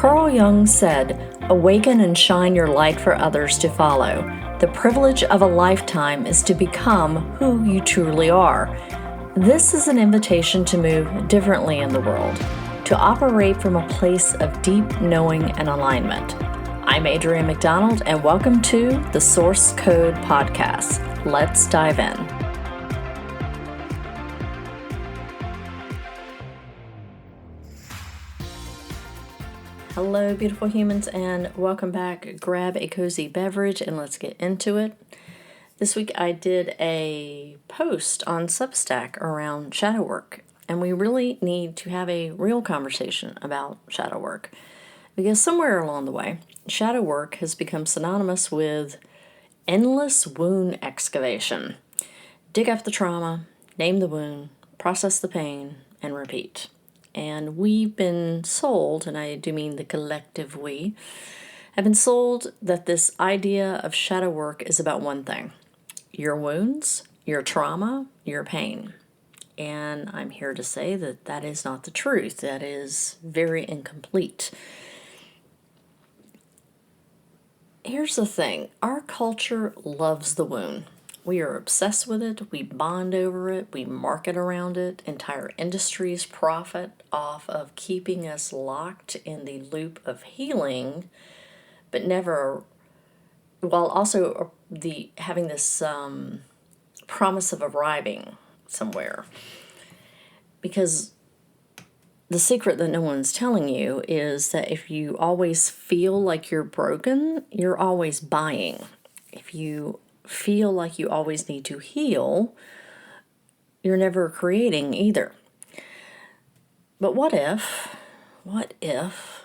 Carl Jung said, "Awaken and shine your light for others to follow. The privilege of a lifetime is to become who you truly are." This is an invitation to move differently in the world, to operate from a place of deep knowing and alignment. I'm Adrienne McDonald, and welcome to the Source Code Podcast. Let's dive in. Hello, beautiful humans, and welcome back. Grab a cozy beverage and let's get into it. This week I did a post on Substack around shadow work, and we really need to have a real conversation about shadow work, because somewhere along the way, shadow work has become synonymous with endless wound excavation. Dig up the trauma, name the wound, process the pain, and repeat. And we've been sold, and I do mean the collective we, have been sold that this idea of shadow work is about one thing: your wounds, your trauma, your pain. And I'm here to say that that is not the truth. That is very incomplete. Here's the thing. Our culture loves the wound. We are obsessed with it. We bond over it. We market around it. Entire industries profit off of keeping us locked in the loop of healing, but never, while also having this promise of arriving somewhere. Because the secret that no one's telling you is that if you always feel like you're broken, you're always buying. If you feel like you always need to heal, you're never creating either. But what if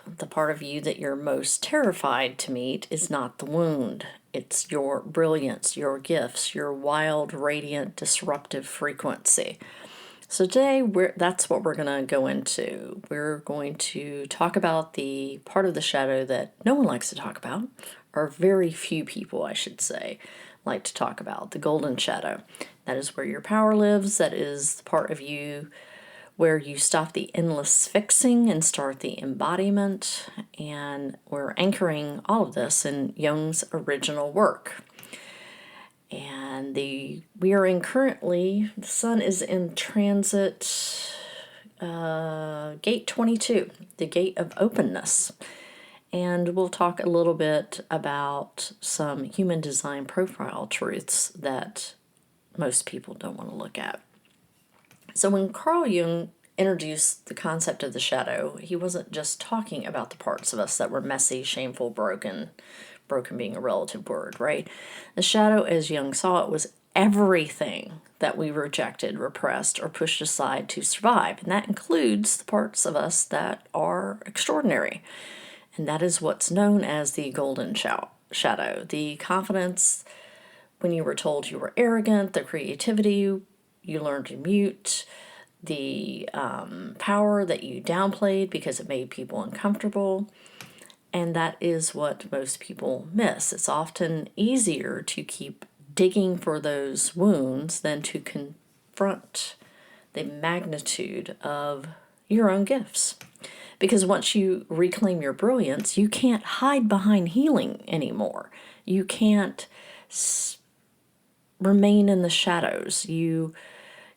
the part of you that you're most terrified to meet is not the wound? It's your brilliance, your gifts, your wild, radiant, disruptive frequency. So today, that's what we're going to go into. We're going to talk about the part of the shadow that no one likes to talk about, or very few people, I should say, like to talk about, the golden shadow. That is where your power lives. That is the part of you where you stop the endless fixing and start the embodiment. And we're anchoring all of this in Jung's original work. And the sun is in transit, gate 22, the gate of openness. And we'll talk a little bit about some human design profile truths that most people don't want to look at. So when Carl Jung introduced the concept of the shadow, he wasn't just talking about the parts of us that were messy, shameful, broken being a relative word, right? The shadow, as Jung saw it, was everything that we rejected, repressed, or pushed aside to survive. And that includes the parts of us that are extraordinary. And that is what's known as the golden shadow. The confidence when you were told you were arrogant, the creativity you learned to mute, the power that you downplayed because it made people uncomfortable. And that is what most people miss. It's often easier to keep digging for those wounds than to confront the magnitude of your own gifts. Because once you reclaim your brilliance, you can't hide behind healing anymore. You can't remain in the shadows. You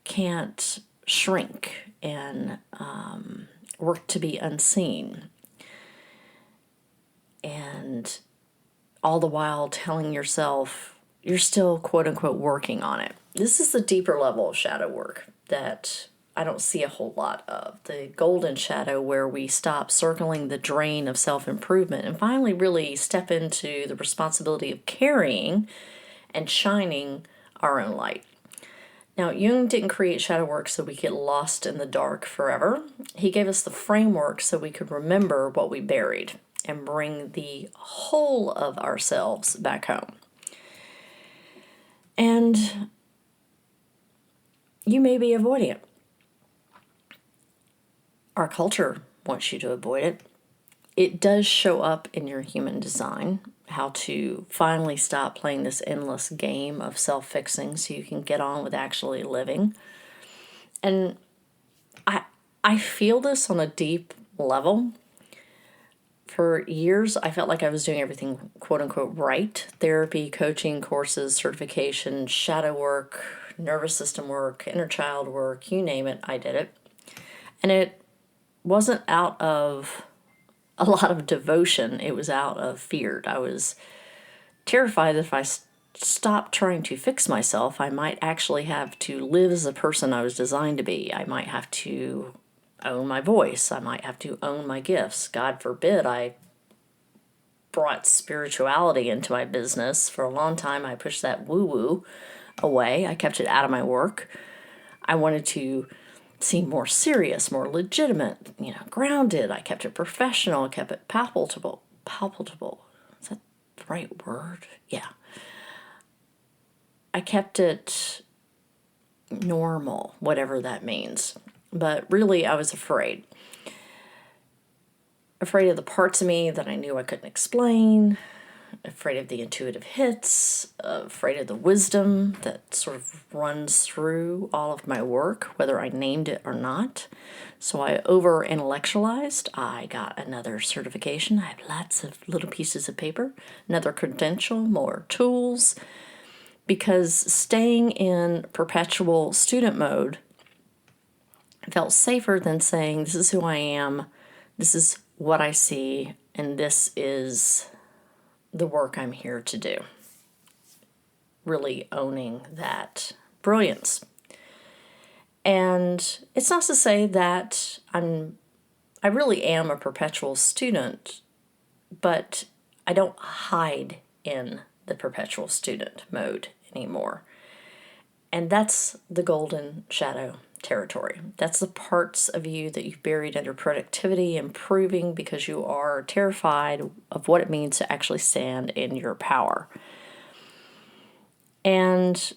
can't shrink and work to be unseen. And all the while telling yourself you're still, quote unquote, working on it. This is the deeper level of shadow work that I don't see a whole lot of. The golden shadow, where we stop circling the drain of self-improvement and finally really step into the responsibility of carrying and shining our own light. Now, Jung didn't create shadow work so we get lost in the dark forever. He gave us the framework so we could remember what we buried and bring the whole of ourselves back home. And you may be avoiding it. Our culture wants you to avoid it. It does show up in your human design, how to finally stop playing this endless game of self-fixing so you can get on with actually living. And I feel this on a deep level. For years, I felt like I was doing everything quote unquote right. Therapy, coaching, courses, certification, shadow work, nervous system work, inner child work, you name it, I did it. And it wasn't out of a lot of devotion, it was out of fear. I was terrified that if I stopped trying to fix myself, I might actually have to live as the person I was designed to be. I might have to own my voice. I might have to own my gifts. God forbid I brought spirituality into my business. For a long time, I pushed that woo-woo away. I kept it out of my work. I wanted to seem more serious, more legitimate, grounded. I kept it professional. I kept it palpable. Palpable. Is that the right word? Yeah. I kept it normal, whatever that means. But really, I was afraid. Afraid of the parts of me that I knew I couldn't explain. Afraid of the intuitive hits. Afraid of the wisdom that sort of runs through all of my work, whether I named it or not. So I over-intellectualized. I got another certification. I have lots of little pieces of paper. Another credential, more tools. Because staying in perpetual student mode felt safer than saying, this is who I am, this is what I see, and this is the work I'm here to do. Really owning that brilliance. And it's not to say that I really am a perpetual student, but I don't hide in the perpetual student mode anymore. And that's the golden shadow territory. That's the parts of you that you've buried under productivity and proving because you are terrified of what it means to actually stand in your power. And,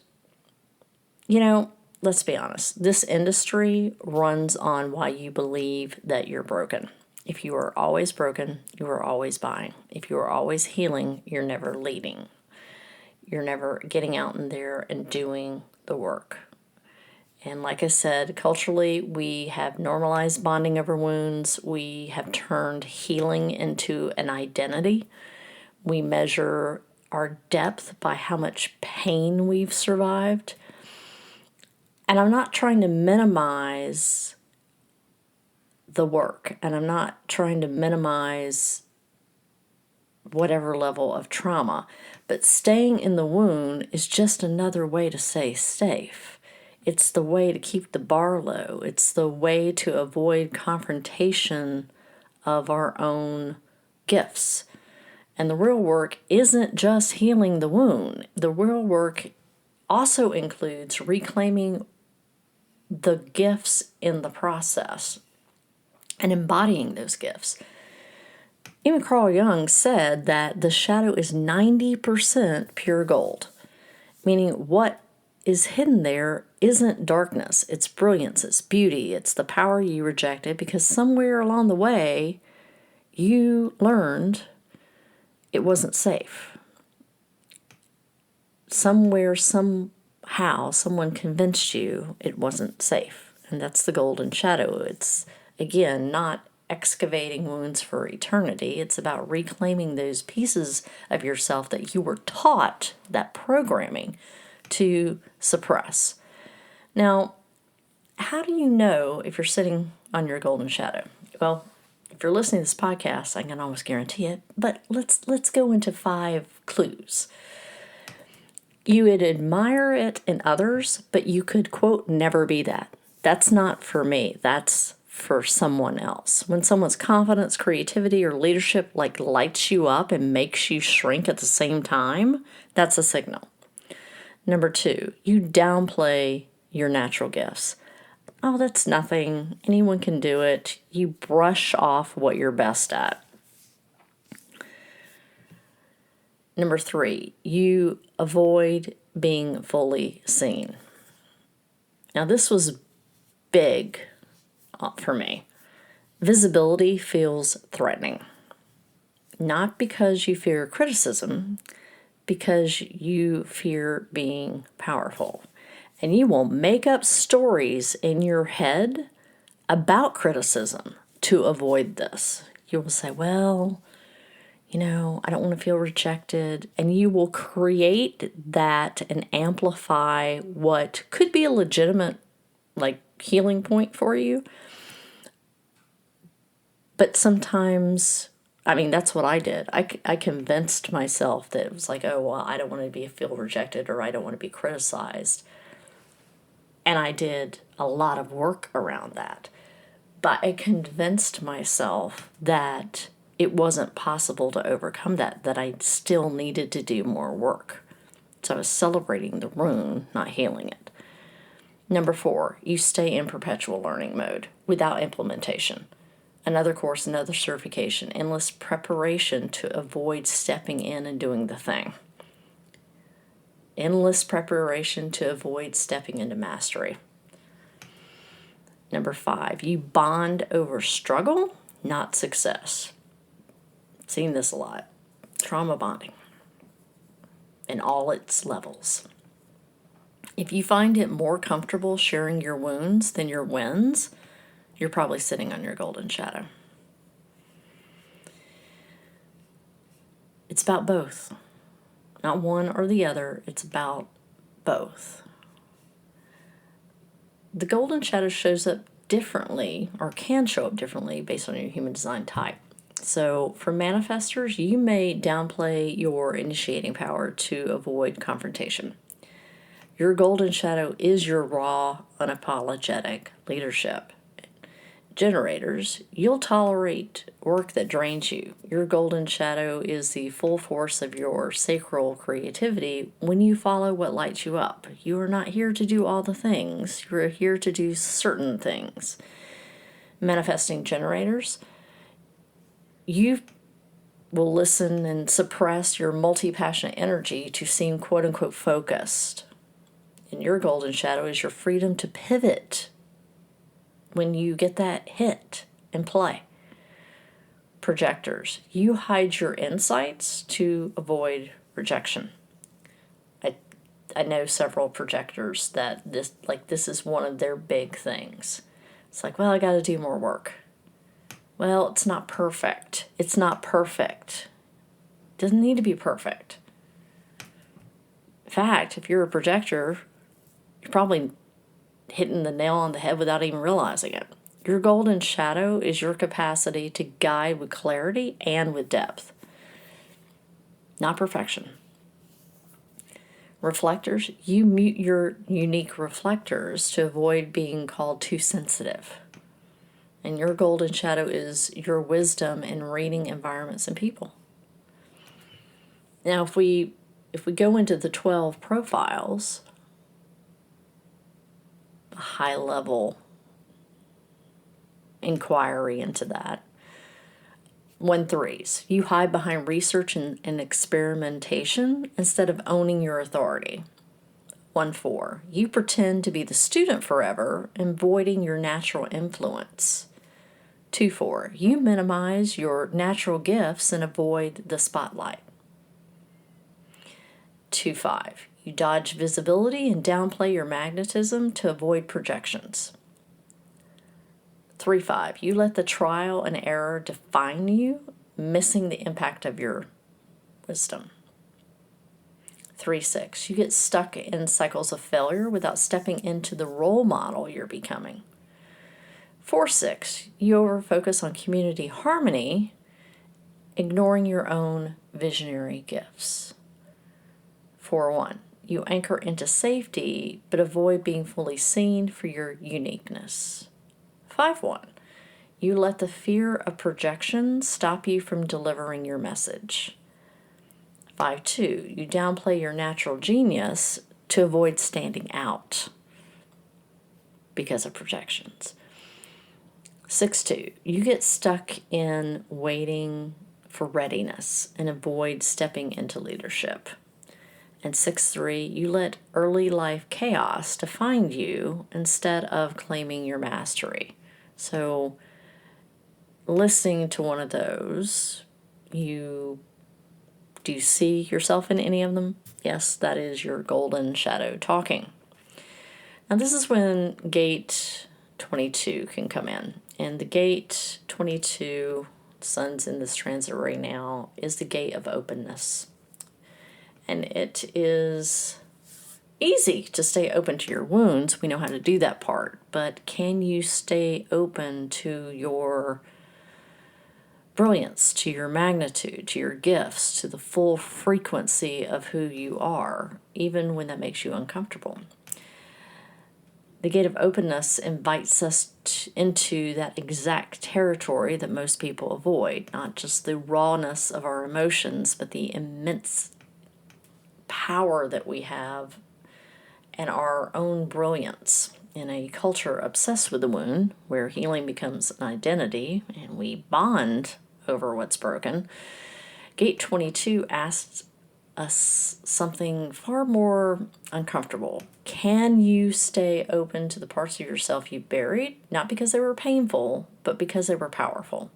let's be honest, this industry runs on why you believe that you're broken. If you are always broken, you are always buying. If you are always healing, you're never leading. You're never getting out in there and doing the work. And like I said, culturally, we have normalized bonding over wounds. We have turned healing into an identity. We measure our depth by how much pain we've survived. And I'm not trying to minimize the work, and I'm not trying to minimize whatever level of trauma, but staying in the wound is just another way to stay safe. It's the way to keep the bar low. It's the way to avoid confrontation of our own gifts. And the real work isn't just healing the wound. The real work also includes reclaiming the gifts in the process and embodying those gifts. Even Carl Jung said that the shadow is 90% pure gold, meaning what is hidden there isn't darkness, it's brilliance, it's beauty, it's the power you rejected because somewhere along the way you learned it wasn't safe. Somewhere, somehow, someone convinced you it wasn't safe, and that's the golden shadow. It's, again, not excavating wounds for eternity. It's about reclaiming those pieces of yourself that you were taught that programming to suppress. Now, how do you know if you're sitting on your golden shadow? Well, if you're listening to this podcast, I can almost guarantee it, but let's go into 5 clues. You would admire it in others, but you could, quote, never be that. That's not for me. That's for someone else. When someone's confidence, creativity, or leadership lights you up and makes you shrink at the same time, that's a signal. Number 2, you downplay your natural gifts. Oh, that's nothing. Anyone can do it. You brush off what you're best at. Number 3, you avoid being fully seen. Now, this was big for me. Visibility feels threatening. Not because you fear criticism, because you fear being powerful. And you will make up stories in your head about criticism to avoid this. You will say, well, I don't want to feel rejected. And you will create that and amplify what could be a legitimate, healing point for you. But sometimes, that's what I did. I convinced myself that it was like, oh, well, I don't want to feel rejected, or I don't want to be criticized. And I did a lot of work around that. But I convinced myself that it wasn't possible to overcome that I still needed to do more work. So I was celebrating the wound, not healing it. Number 4, you stay in perpetual learning mode without implementation. Another course, another certification, endless preparation to avoid stepping in and doing the thing. Endless preparation to avoid stepping into mastery. Number 5, you bond over struggle, not success. Seen this a lot. Trauma bonding in all its levels. If you find it more comfortable sharing your wounds than your wins, you're probably sitting on your golden shadow. It's about both. Not one or the other. It's about both. The golden shadow shows up differently, or can show up differently, based on your human design type. So for manifestors, you may downplay your initiating power to avoid confrontation. Your golden shadow is your raw, unapologetic leadership. Generators, you'll tolerate work that drains you. Your golden shadow is the full force of your sacral creativity when you follow what lights you up. You are not here to do all the things. You are here to do certain things. Manifesting generators, you will listen and suppress your multi-passionate energy to seem quote-unquote focused. And your golden shadow is your freedom to pivot when you get that hit and play. Projectors, you hide your insights to avoid rejection. I know several projectors that this is one of their big things. It's like, well, I got to do more work. Well, it's not perfect. It's not perfect. It doesn't need to be perfect. In fact, if you're a projector, you're probably hitting the nail on the head without even realizing it. Your golden shadow is your capacity to guide with clarity and with depth, not perfection. Reflectors, you mute your unique reflectors to avoid being called too sensitive. And your golden shadow is your wisdom in reading environments and people. Now, if we go into the 12 profiles, a high-level inquiry into that. 1-3s, you hide behind research and experimentation instead of owning your authority. 1-4, you pretend to be the student forever, avoiding your natural influence. 2-4, you minimize your natural gifts and avoid the spotlight. 2-5, you dodge visibility and downplay your magnetism to avoid projections. 3-5, you let the trial and error define you, missing the impact of your wisdom. 3-6, you get stuck in cycles of failure without stepping into the role model you're becoming. 4-6, you overfocus on community harmony, ignoring your own visionary gifts. 4-1, you anchor into safety but avoid being fully seen for your uniqueness. 5-1, you let the fear of projection stop you from delivering your message. 5-2, you downplay your natural genius to avoid standing out because of projections. 6-2, you get stuck in waiting for readiness and avoid stepping into leadership. And 6-3, you let early life chaos define you instead of claiming your mastery. So listening to one of those, do you see yourself in any of them? Yes, that is your golden shadow talking. Now this is when gate 22 can come in. And the gate 22 Sun's in this transit right now, is the gate of openness. And it is easy to stay open to your wounds. We know how to do that part. But can you stay open to your brilliance, to your magnitude, to your gifts, to the full frequency of who you are, even when that makes you uncomfortable? The gate of openness invites us into that exact territory that most people avoid, not just the rawness of our emotions, but the immense power that we have and our own brilliance. In a culture obsessed with the wound, where healing becomes an identity and we bond over what's broken, Gate 22 asks us something far more uncomfortable. Can you stay open to the parts of yourself you buried, not because they were painful, but because they were powerful?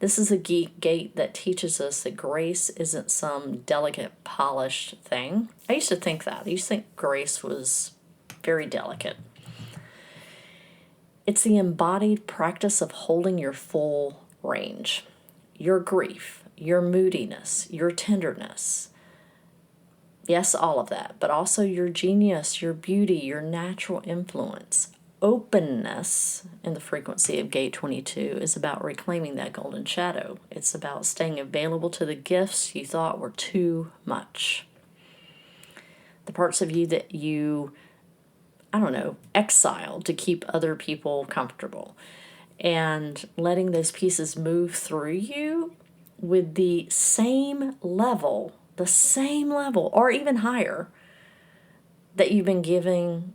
This is a gate that teaches us that grace isn't some delicate, polished thing. I used to think that. I used to think grace was very delicate. It's the embodied practice of holding your full range. Your grief, your moodiness, your tenderness. Yes, all of that, but also your genius, your beauty, your natural influence. Openness in the frequency of Gate 22 is about reclaiming that golden shadow. It's about staying available to the gifts you thought were too much. The parts of you that you, exiled to keep other people comfortable. And letting those pieces move through you with the same level, or even higher, that you've been giving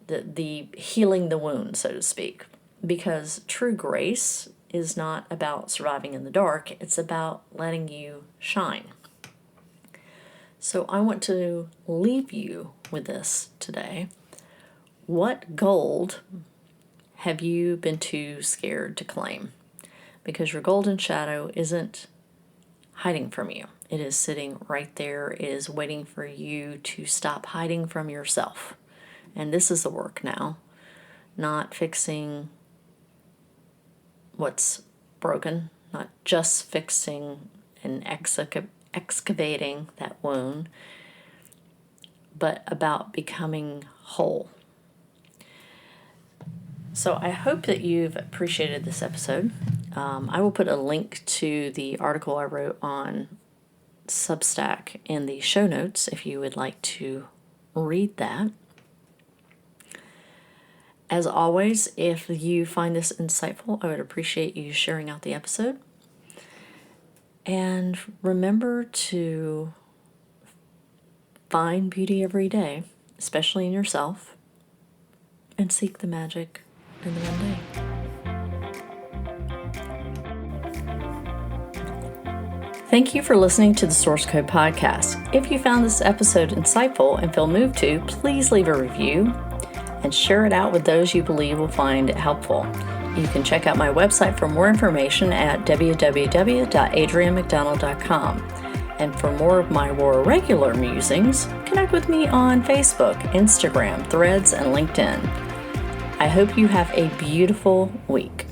the healing the wound, so to speak. Because true grace is not about surviving in the dark, it's about letting you shine. So I want to leave you with this today. What gold have you been too scared to claim? Because your golden shadow isn't hiding from you. It is sitting right there. It is waiting for you to stop hiding from yourself. And this is the work now, not fixing what's broken, not just fixing and excavating that wound, but about becoming whole. So I hope that you've appreciated this episode. I will put a link to the article I wrote on Substack in the show notes if you would like to read that. As always, if you find this insightful, I would appreciate you sharing out the episode. And remember to find beauty every day, especially in yourself, and seek the magic in the mundane. Thank you for listening to the Source Code Podcast. If you found this episode insightful and feel moved to, please leave a review and share it out with those you believe will find it helpful. You can check out my website for more information at www.adrianmcdonald.com. And for more of my more regular musings, connect with me on Facebook, Instagram, Threads, and LinkedIn. I hope you have a beautiful week.